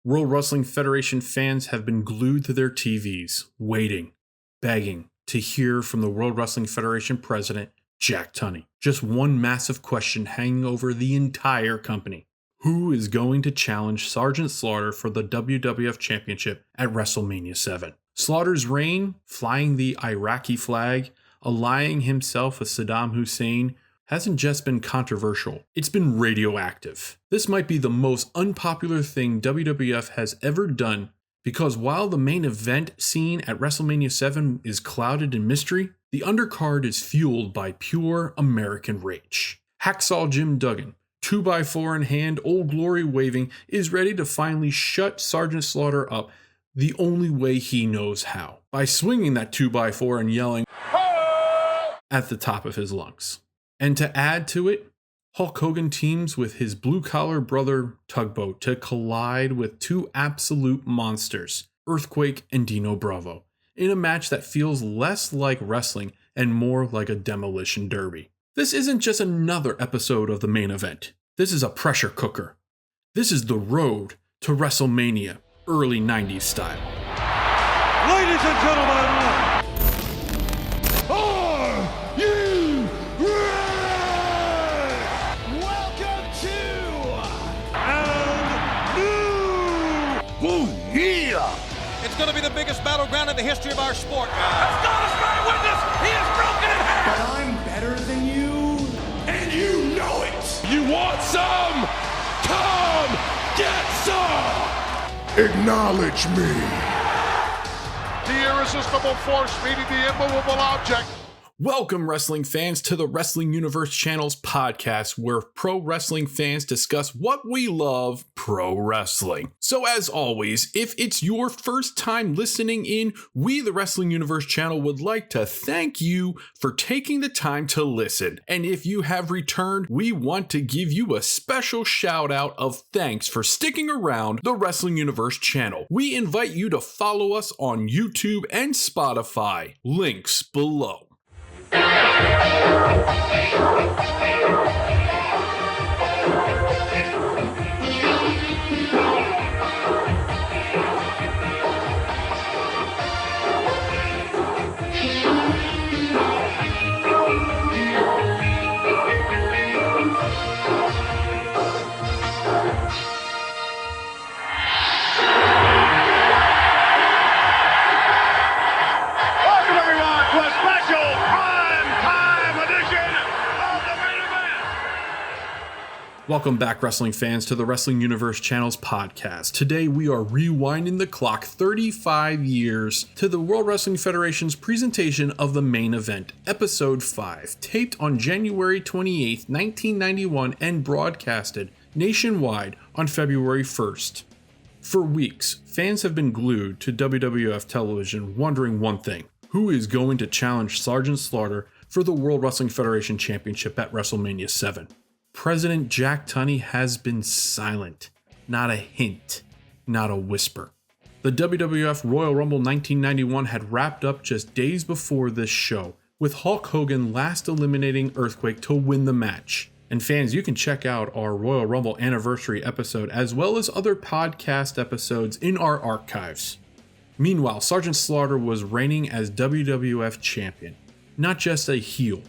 World Wrestling Federation fans have been glued to their TVs, waiting, begging to hear from the World Wrestling Federation President, Jack Tunney. Just one massive question hanging over the entire company. Who is going to challenge Sergeant Slaughter for the WWF Championship at WrestleMania 7? Slaughter's reign, flying the Iraqi flag, allying himself with Saddam Hussein, hasn't just been controversial, it's been radioactive. This might be the most unpopular thing WWF has ever done, because while the main event scene at WrestleMania 7 is clouded in mystery, the undercard is fueled by pure American rage. Hacksaw Jim Duggan, 2x4 in hand, Old Glory waving, is ready to finally shut Sergeant Slaughter up the only way he knows how, by swinging that 2x4 and yelling at the top of his lungs. And to add to it, Hulk Hogan teams with his blue-collar brother Tugboat to collide with two absolute monsters, Earthquake and Dino Bravo, in a match that feels less like wrestling and more like a demolition derby. This isn't just another episode of the main event. This is a pressure cooker. This is the road to WrestleMania, early 90s style. Ladies and gentlemen, are you ready? Welcome to Woo, yeah! It's going to be the biggest battleground in the history of our sport. Let's go, let's bear witness! He is broken in half! But I'm better than you, And you know it! You want some? Come get some! Acknowledge me. The irresistible force meeting the immovable object. Welcome, wrestling fans, to the Wrestling Universe Channel's podcast, where pro wrestling fans discuss what we love, pro wrestling. So as always, if it's your first time listening in, we, the Wrestling Universe Channel, would like to thank you for taking the time to listen. And if you have returned, we want to give you a special shout out of thanks for sticking around the Wrestling Universe Channel. We invite you to follow us on YouTube and Spotify. Links below. Welcome everyone to a special prime time edition of the main event. Welcome back, wrestling fans, to the Wrestling Universe Channel's podcast. Today we are rewinding the clock 35 years to the World Wrestling Federation's presentation of the main event, Episode 5, taped on January 28, 1991 and broadcasted nationwide on February 1st. For weeks, fans have been glued to WWF television wondering one thing: who is going to challenge Sergeant Slaughter for the World Wrestling Federation Championship at WrestleMania 7? President Jack Tunney has been silent. Not a hint, not a whisper. The WWF Royal Rumble 1991 had wrapped up just days before this show, with Hulk Hogan last eliminating Earthquake to win the match. And fans, you can check out our Royal Rumble anniversary episode as well as other podcast episodes in our archives. Meanwhile, Sergeant Slaughter was reigning as WWF Champion, not just a heel,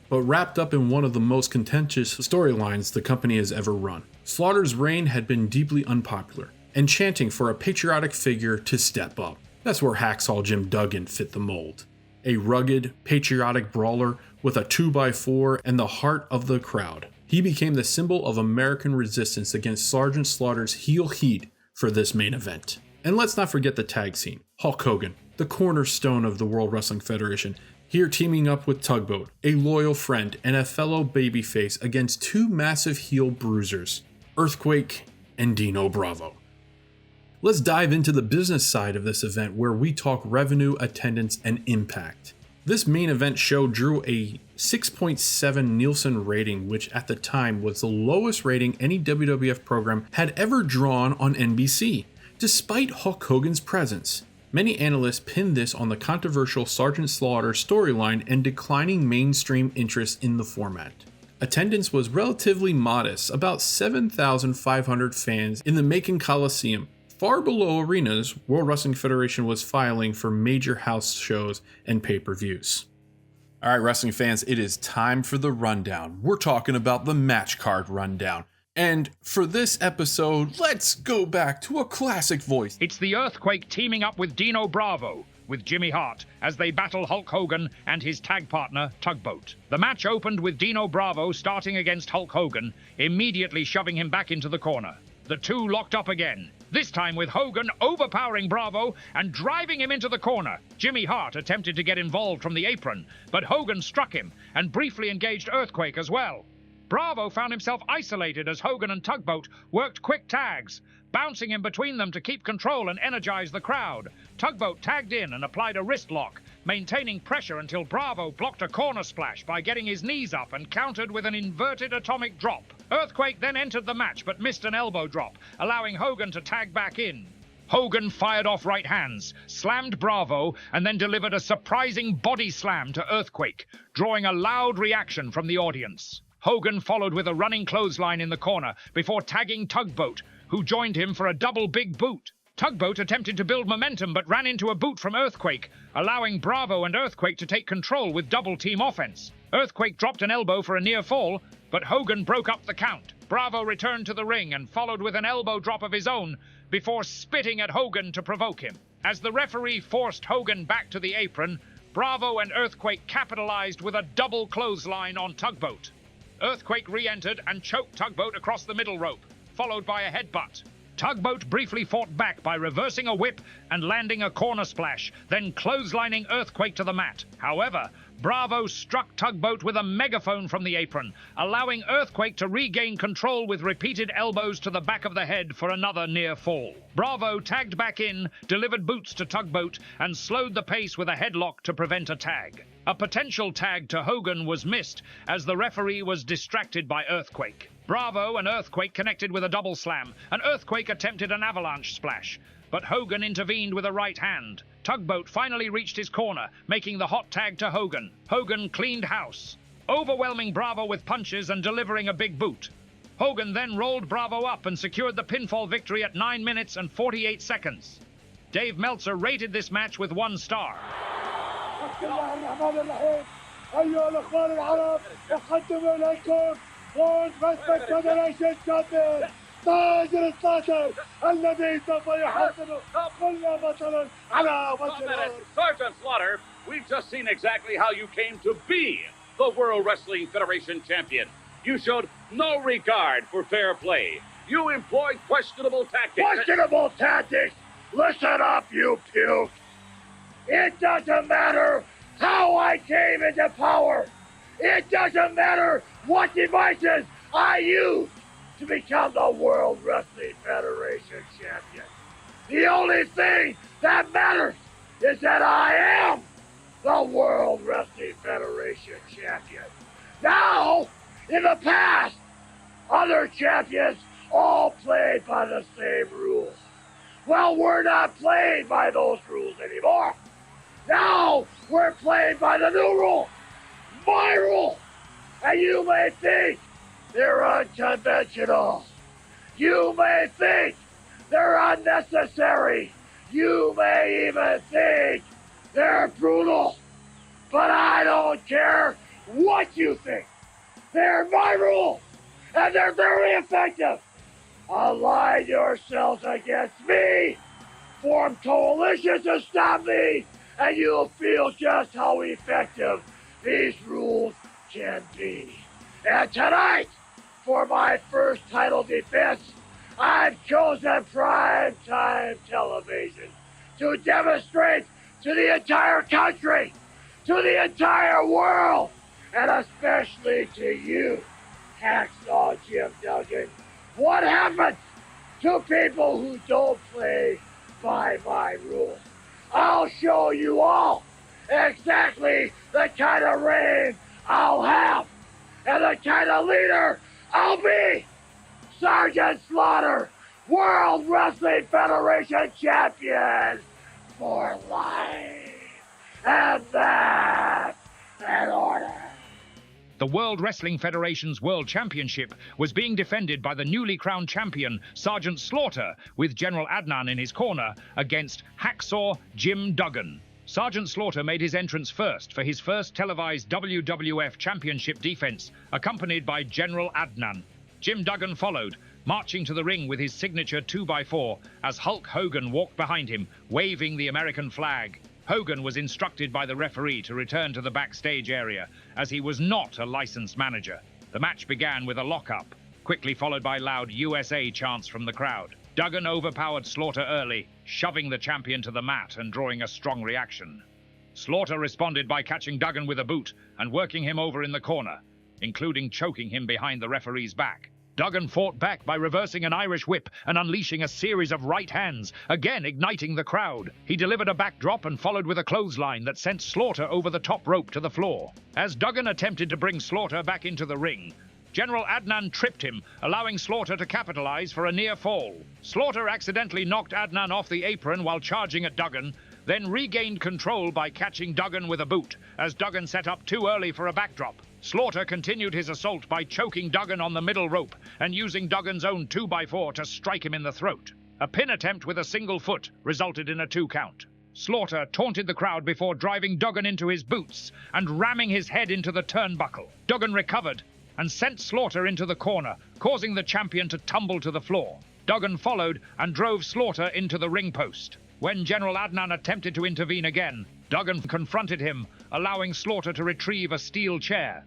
but wrapped up in one of the most contentious storylines the company has ever run. Slaughter's reign had been deeply unpopular, and chanting for a patriotic figure to step up. That's where Hacksaw Jim Duggan fit the mold. A rugged, patriotic brawler with a 2x4 and the heart of the crowd. He became the symbol of American resistance against Sergeant Slaughter's heel heat for this main event. And let's not forget the tag scene. Hulk Hogan, the cornerstone of the World Wrestling Federation, here teaming up with Tugboat, a loyal friend and a fellow babyface against two massive heel bruisers, Earthquake and Dino Bravo. Let's dive into the business side of this event, where we talk revenue, attendance, and impact. This main event show drew a 6.7 Nielsen rating, which at the time was the lowest rating any WWF program had ever drawn on NBC, despite Hulk Hogan's presence. Many analysts pinned this on the controversial Sergeant Slaughter storyline and declining mainstream interest in the format. Attendance was relatively modest, about 7,500 fans in the Macon Coliseum, far below arenas, World Wrestling Federation was filing for major house shows and pay-per-views. All right, wrestling fans, it is time for the rundown. We're talking about the match card rundown. And for this episode, let's go back to a classic voice. It's the Earthquake teaming up with Dino Bravo, with Jimmy Hart, as they battle Hulk Hogan and his tag partner, Tugboat. The match opened with Dino Bravo starting against Hulk Hogan, immediately shoving him back into the corner. The two locked up again, this time with Hogan overpowering Bravo and driving him into the corner. Jimmy Hart attempted to get involved from the apron, but Hogan struck him and briefly engaged Earthquake as well. Bravo found himself isolated as Hogan and Tugboat worked quick tags, bouncing in between them to keep control and energize the crowd. Tugboat tagged in and applied a wrist lock, maintaining pressure until Bravo blocked a corner splash by getting his knees up and countered with an inverted atomic drop. Earthquake then entered the match but missed an elbow drop, allowing Hogan to tag back in. Hogan fired off right hands, slammed Bravo, and then delivered a surprising body slam to Earthquake, drawing a loud reaction from the audience. Hogan followed with a running clothesline in the corner before tagging Tugboat, who joined him for a double big boot. Tugboat attempted to build momentum but ran into a boot from Earthquake, allowing Bravo and Earthquake to take control with double team offense. Earthquake dropped an elbow for a near fall, but Hogan broke up the count. Bravo returned to the ring and followed with an elbow drop of his own before spitting at Hogan to provoke him. As the referee forced Hogan back to the apron, Bravo and Earthquake capitalized with a double clothesline on Tugboat. Earthquake re-entered and choked Tugboat across the middle rope, followed by a headbutt. Tugboat briefly fought back by reversing a whip and landing a corner splash, then clotheslining Earthquake to the mat. However, Bravo struck Tugboat with a megaphone from the apron, allowing Earthquake to regain control with repeated elbows to the back of the head for another near fall. Bravo tagged back in, delivered boots to Tugboat, and slowed the pace with a headlock to prevent a tag. A potential tag to Hogan was missed as the referee was distracted by Earthquake. Bravo and Earthquake connected with a double slam, and Earthquake attempted an avalanche splash, but Hogan intervened with a right hand. Tugboat finally reached his corner, making the hot tag to Hogan. Hogan cleaned house, overwhelming Bravo with punches and delivering a big boot. Hogan then rolled Bravo up and secured the pinfall victory at 9 minutes and 48 seconds. Dave Meltzer rated this match with 1 star. World Wrestling Federation Champion تاج الساطر الذي سوف يحاسب كل بطل على وجه. Sergeant Slaughter, we've just seen exactly how you came to be the World Wrestling Federation Champion. You showed no regard for fair play. You employed questionable tactics. Questionable tactics? Listen up, you puke. It doesn't matter how I came into power. It doesn't matter what devices I used to become the World Wrestling Federation Champion. The only thing that matters is that I am the World Wrestling Federation Champion. Now, in the past, other champions all played by the same rules. Well, we're not playing by those rules anymore. Now, we're playing by the new rule. My rule. And you may think they're unconventional. You may think they're unnecessary. You may even think they're brutal. But I don't care what you think. They're my rules, and they're very effective. Align yourselves against me. Form coalitions to stop me, and you'll feel just how effective these rules can be. And tonight, for my first title defense, I've chosen primetime television to demonstrate to the entire country, to the entire world, and especially to you, Hacksaw Jim Duggan, what happens to people who don't play by my rules. I'll show you all exactly the kind of reign I'll have and the kind of leader I'll be. Sergeant Slaughter, World Wrestling Federation Champion for life. And that's an order. The World Wrestling Federation's World Championship was being defended by the newly crowned champion, Sergeant Slaughter, with General Adnan in his corner, against Hacksaw Jim Duggan. Sergeant Slaughter made his entrance first for his first televised WWF Championship defense, accompanied by General Adnan. Jim Duggan followed, marching to the ring with his signature 2x4 as Hulk Hogan walked behind him, waving the American flag. Hogan was instructed by the referee to return to the backstage area, as he was not a licensed manager. The match began with a lockup, quickly followed by loud USA chants from the crowd. Duggan overpowered Slaughter early, shoving the champion to the mat and drawing a strong reaction. Slaughter responded by catching Duggan with a boot and working him over in the corner, including choking him behind the referee's back. Duggan fought back by reversing an Irish whip and unleashing a series of right hands, again igniting the crowd. He delivered a backdrop and followed with a clothesline that sent Slaughter over the top rope to the floor. As Duggan attempted to bring Slaughter back into the ring, General Adnan tripped him, allowing Slaughter to capitalize for a near fall. Slaughter accidentally knocked Adnan off the apron while charging at Duggan, then regained control by catching Duggan with a boot, as Duggan set up too early for a backdrop. Slaughter continued his assault by choking Duggan on the middle rope and using Duggan's own 2x4 to strike him in the throat. A pin attempt with a single foot resulted in a 2 count. Slaughter taunted the crowd before driving Duggan into his boots and ramming his head into the turnbuckle. Duggan recovered and sent Slaughter into the corner, causing the champion to tumble to the floor. Duggan followed and drove Slaughter into the ring post. When General Adnan attempted to intervene again, Duggan confronted him, allowing Slaughter to retrieve a steel chair.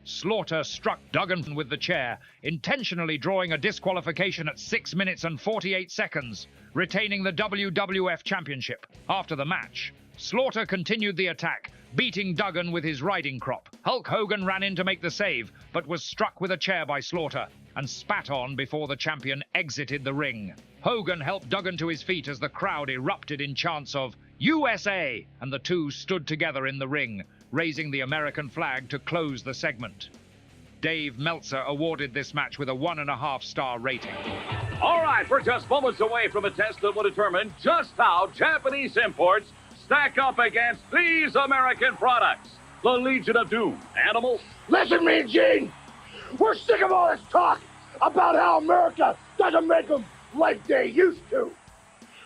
Slaughter struck Duggan with the chair, intentionally drawing a disqualification at 6 minutes and 48 seconds, retaining the WWF Championship. After the match, Slaughter continued the attack, beating Duggan with his riding crop. Hulk Hogan ran in to make the save, but was struck with a chair by Slaughter and spat on before the champion exited the ring. Hogan helped Duggan to his feet as the crowd erupted in chants of USA, and the two stood together in the ring, raising the American flag to close the segment. Dave Meltzer awarded this match with a 1.5-star rating. All right, we're just moments away from a test that will determine just how Japanese imports stack up against these American products. The Legion of Doom. Animal? Listen, Mean Gene, we're sick of all this talk about how America doesn't make them like they used to.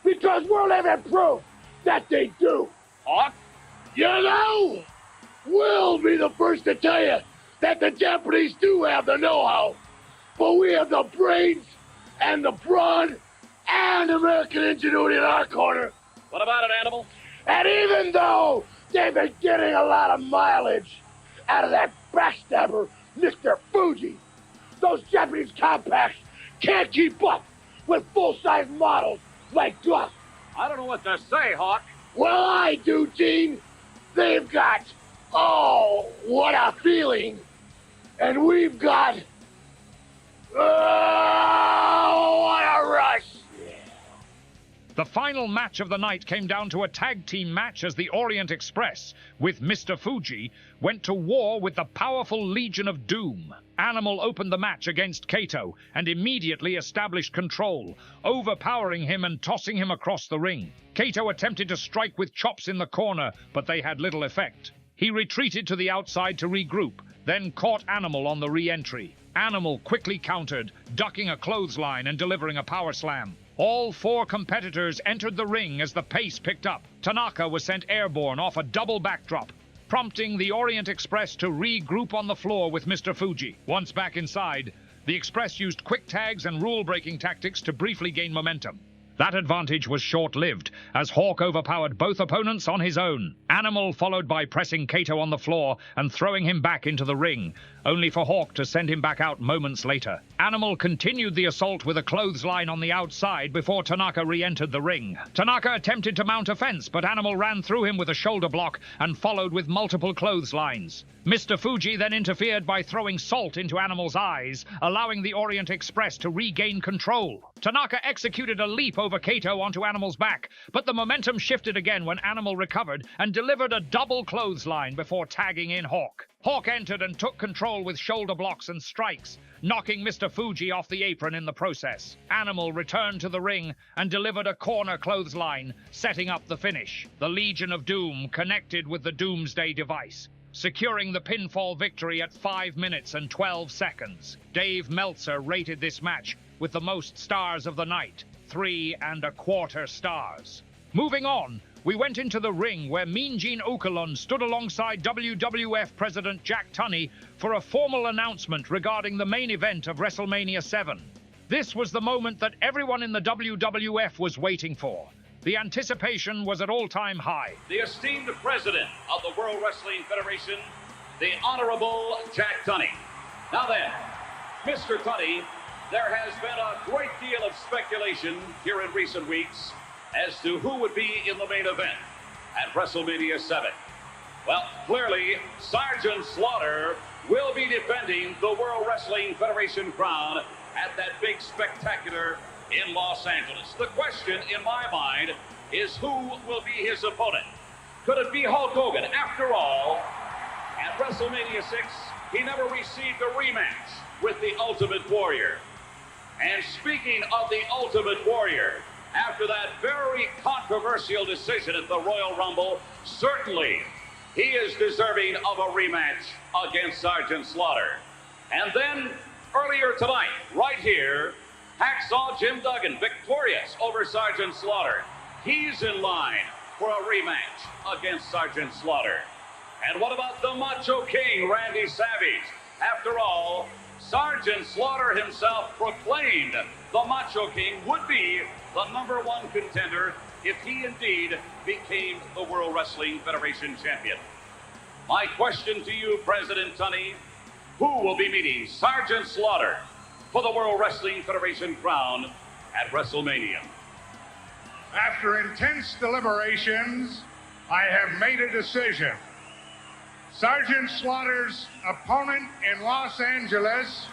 Because we're living proof that they do. Hawk? You know, we'll be the first to tell you that the Japanese do have the know-how, but we have the brains and the brawn and American ingenuity in our corner. What about it, Animal? And even though they've been getting a lot of mileage out of that backstabber, Mr. Fuji, those Japanese compacts can't keep up with full-size models like us. I don't know what to say, Hawk. Well, I do, Gene. They've got, oh, what a feeling. And we've got, oh, what a rush. The final match of the night came down to a tag team match as the Orient Express, with Mr. Fuji, went to war with the powerful Legion of Doom. Animal opened the match against Kato and immediately established control, overpowering him and tossing him across the ring. Kato attempted to strike with chops in the corner, but they had little effect. He retreated to the outside to regroup, then caught Animal on the re-entry. Animal quickly countered, ducking a clothesline and delivering a power slam. All four competitors entered the ring as the pace picked up. Tanaka was sent airborne off a double backdrop, prompting the Orient Express to regroup on the floor with Mr. Fuji. Once back inside, the Express used quick tags and rule-breaking tactics to briefly gain momentum. That advantage was short-lived, as Hawk overpowered both opponents on his own. Animal followed by pressing Kato on the floor and throwing him back into the ring, only for Hawk to send him back out moments later. Animal continued the assault with a clothesline on the outside before Tanaka re-entered the ring. Tanaka attempted to mount a fence, but Animal ran through him with a shoulder block and followed with multiple clotheslines. Mr. Fuji then interfered by throwing salt into Animal's eyes, allowing the Orient Express to regain control. Tanaka executed a leap over Kato onto Animal's back, but the momentum shifted again when Animal recovered and delivered a double clothesline before tagging in Hawk. Hawk entered and took control with shoulder blocks and strikes, knocking Mr. Fuji off the apron in the process. Animal returned to the ring and delivered a corner clothesline, setting up the finish. The Legion of Doom connected with the Doomsday device. securing the pinfall victory at 5 minutes and 12 seconds. Dave Meltzer rated this match with the most stars of the night, 3¼ stars. Moving on, we went into the ring where Mean Gene Okerlund stood alongside WWF President Jack Tunney for a formal announcement regarding the main event of WrestleMania 7. This was the moment that everyone in the WWF was waiting for. The anticipation was at all-time high. The esteemed president of the World Wrestling Federation, the Honorable Jack Tunney. Now then, Mr. Tunney, there has been a great deal of speculation here in recent weeks as to who would be in the main event at WrestleMania 7. Well, clearly, Sergeant Slaughter will be defending the World Wrestling Federation crown at that big spectacular in Los Angeles. The question in my mind is who will be his opponent? Could it be Hulk Hogan? After all, at WrestleMania 6, he never received a rematch with the Ultimate Warrior. And speaking of the Ultimate Warrior, after that very controversial decision at the Royal Rumble, certainly he is deserving of a rematch against Sergeant Slaughter. And then earlier tonight, right here, Hacksaw Jim Duggan, victorious over Sergeant Slaughter. He's in line for a rematch against Sergeant Slaughter. And what about the Macho King, Randy Savage? After all, Sergeant Slaughter himself proclaimed the Macho King would be the #1 contender if he indeed became the World Wrestling Federation champion. My question to you, President Tunney, who will be meeting Sergeant Slaughter for the World Wrestling Federation crown at WrestleMania? After intense deliberations, I have made a decision. Sergeant Slaughter's opponent in Los Angeles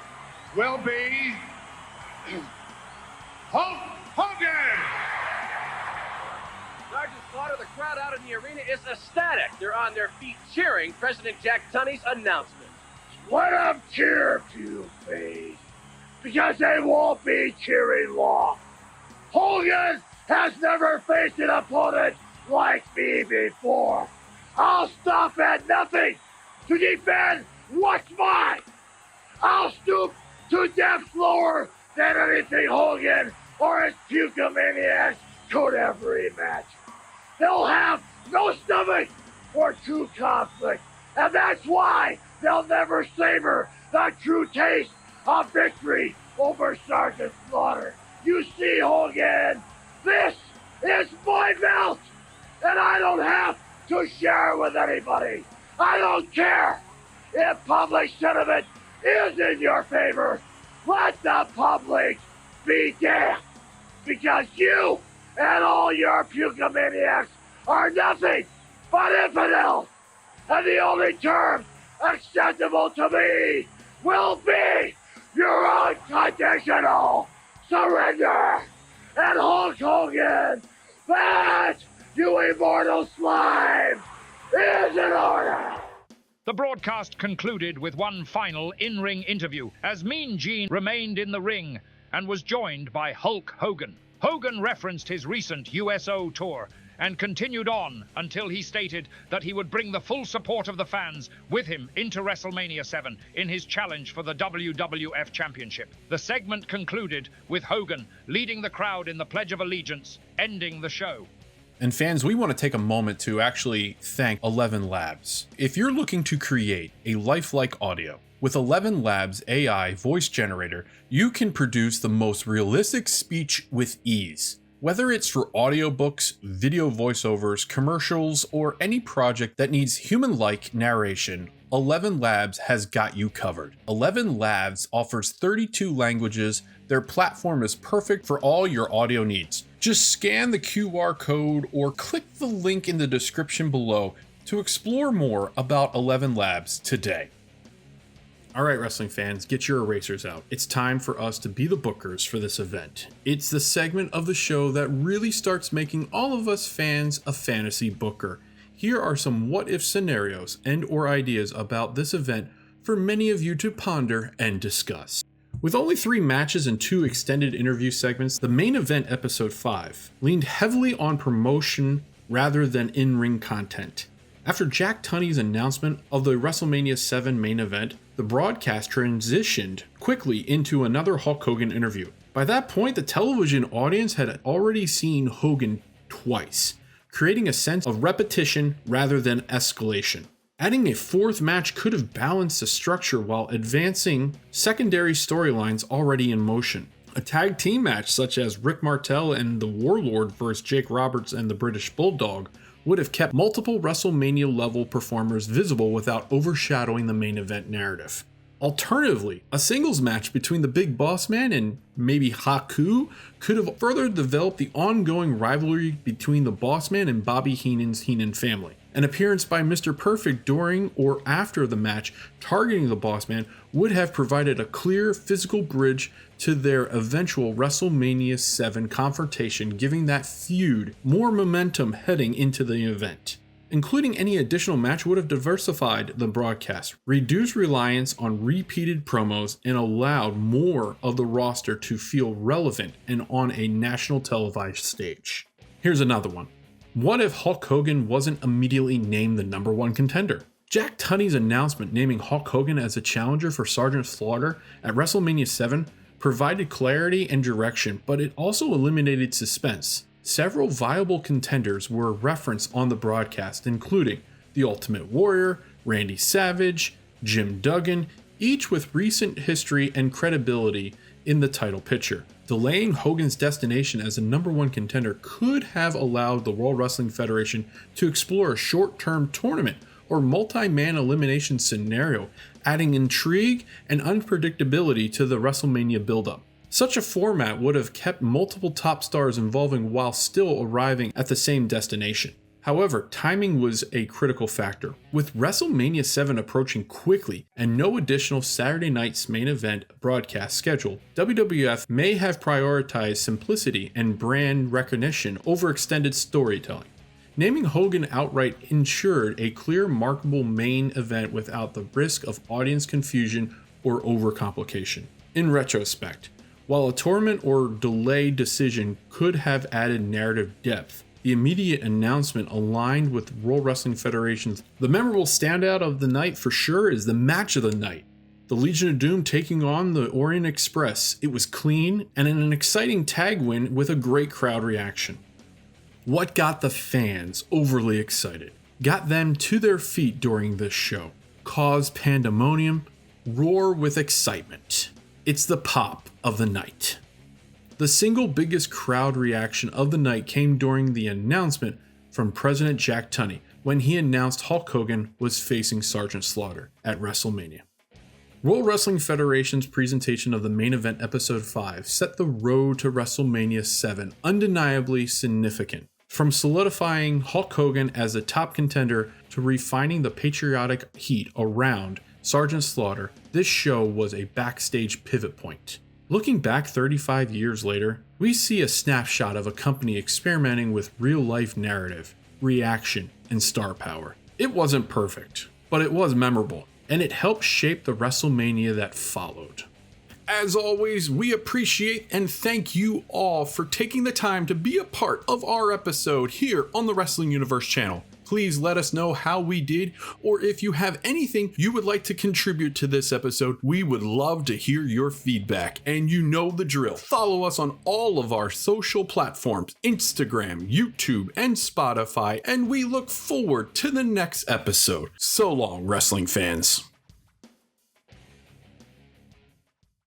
will be Hulk Hogan! Sergeant Slaughter, the crowd out in the arena is ecstatic. They're on their feet cheering President Jack Tunney's announcement. Let them cheer, you face, because they won't be cheering long. Hogan has never faced an opponent like me before. I'll stop at nothing to defend what's mine. I'll stoop to depths lower than anything Hogan or his Pucomaniacs could ever imagine. They'll have no stomach for true conflict, and that's why they'll never savor the true taste of victory over Sergeant Slaughter. You see, Hogan, this is my belt, and I don't have to share it with anybody. I don't care if public sentiment is in your favor. Let the public be damned, because you and all your Pucomaniacs are nothing but infidels, and the only term acceptable to me will be your unconditional surrender. And Hulk Hogan, that, you immortal slime, is in order. The broadcast concluded with one final in-ring interview as Mean Gene remained in the ring and was joined by Hulk Hogan. Hogan referenced his recent USO tour and continued on until he stated that he would bring the full support of the fans with him into WrestleMania 7 in his challenge for the WWF Championship. The segment concluded with Hogan leading the crowd in the Pledge of Allegiance, ending the show. And fans, we want to take a moment to actually thank ELEVENLABS. If you're looking to create a lifelike audio, with ELEVENLABS AI voice generator, you can produce the most realistic speech with ease. Whether it's for audiobooks, video voiceovers, commercials, or any project that needs human-like narration, ELEVENLABS has got you covered. ELEVENLABS offers 32 languages. Their platform is perfect for all your audio needs. Just scan the QR code or click the link in the description below to explore more about ELEVENLABS today. All right, wrestling fans, get your erasers out. It's time for us to be the bookers for this event. It's the segment of the show that really starts making all of us fans a fantasy booker. Here are some what-if scenarios and or ideas about this event for many of you to ponder and discuss. With only 3 matches and 2 extended interview segments, the main event episode 5 leaned heavily on promotion rather than in-ring content. After Jack Tunney's announcement of the WrestleMania 7 main event, the broadcast transitioned quickly into another Hulk Hogan interview. By that point, the television audience had already seen Hogan twice, creating a sense of repetition rather than escalation. Adding a fourth match could have balanced the structure while advancing secondary storylines already in motion. A tag team match such as Rick Martel and the Warlord vs. Jake Roberts and the British Bulldog would have kept multiple WrestleMania level performers visible without overshadowing the main event narrative. Alternatively, a singles match between the Big Boss Man and maybe Haku could have further developed the ongoing rivalry between the Boss Man and Bobby Heenan's Heenan family. An appearance by Mr. Perfect during or after the match targeting the Boss Man would have provided a clear physical bridge to their eventual WrestleMania 7 confrontation, giving that feud more momentum heading into the event. Including any additional match would have diversified the broadcast, reduced reliance on repeated promos, and allowed more of the roster to feel relevant and on a national televised stage. Here's another one. What if Hulk Hogan wasn't immediately named the #1 contender? Jack Tunney's announcement naming Hulk Hogan as a challenger for Sergeant Slaughter at WrestleMania 7 provided clarity and direction, but it also eliminated suspense. Several viable contenders were referenced on the broadcast, including The Ultimate Warrior, Randy Savage, Jim Duggan, each with recent history and credibility in the title picture. Delaying Hogan's destination as a #1 contender could have allowed the World Wrestling Federation to explore a short-term tournament or multi-man elimination scenario, adding intrigue and unpredictability to the WrestleMania build-up. Such a format would have kept multiple top stars involving while still arriving at the same destination. However, timing was a critical factor. With WrestleMania 7 approaching quickly and no additional Saturday night's main event broadcast scheduled, WWF may have prioritized simplicity and brand recognition over extended storytelling. Naming Hogan outright ensured a clear, markable main event without the risk of audience confusion or overcomplication. In retrospect, while a tournament or delay decision could have added narrative depth, the immediate announcement aligned with World Wrestling Federation's. The memorable standout of the night for sure is the match of the night. The Legion of Doom taking on the Orient Express. It was clean and an exciting tag win with a great crowd reaction. What got the fans overly excited? Got them to their feet during this show? Caused pandemonium? Roar with excitement. It's the pop of the night. The single biggest crowd reaction of the night came during the announcement from President Jack Tunney when he announced Hulk Hogan was facing Sergeant Slaughter at WrestleMania. World Wrestling Federation's presentation of the main event episode 5 set the road to WrestleMania 7 undeniably significant. From solidifying Hulk Hogan as a top contender to refining the patriotic heat around Sergeant Slaughter, this show was a backstage pivot point. Looking back 35 years later, we see a snapshot of a company experimenting with real-life narrative, reaction, and star power. It wasn't perfect, but it was memorable, and it helped shape the WrestleMania that followed. As always, we appreciate and thank you all for taking the time to be a part of our episode here on the Wrestling Universe channel. Please let us know how we did, or if you have anything you would like to contribute to this episode, we would love to hear your feedback. And you know the drill. Follow us on all of our social platforms, Instagram, YouTube, and Spotify, and we look forward to the next episode. So long, wrestling fans.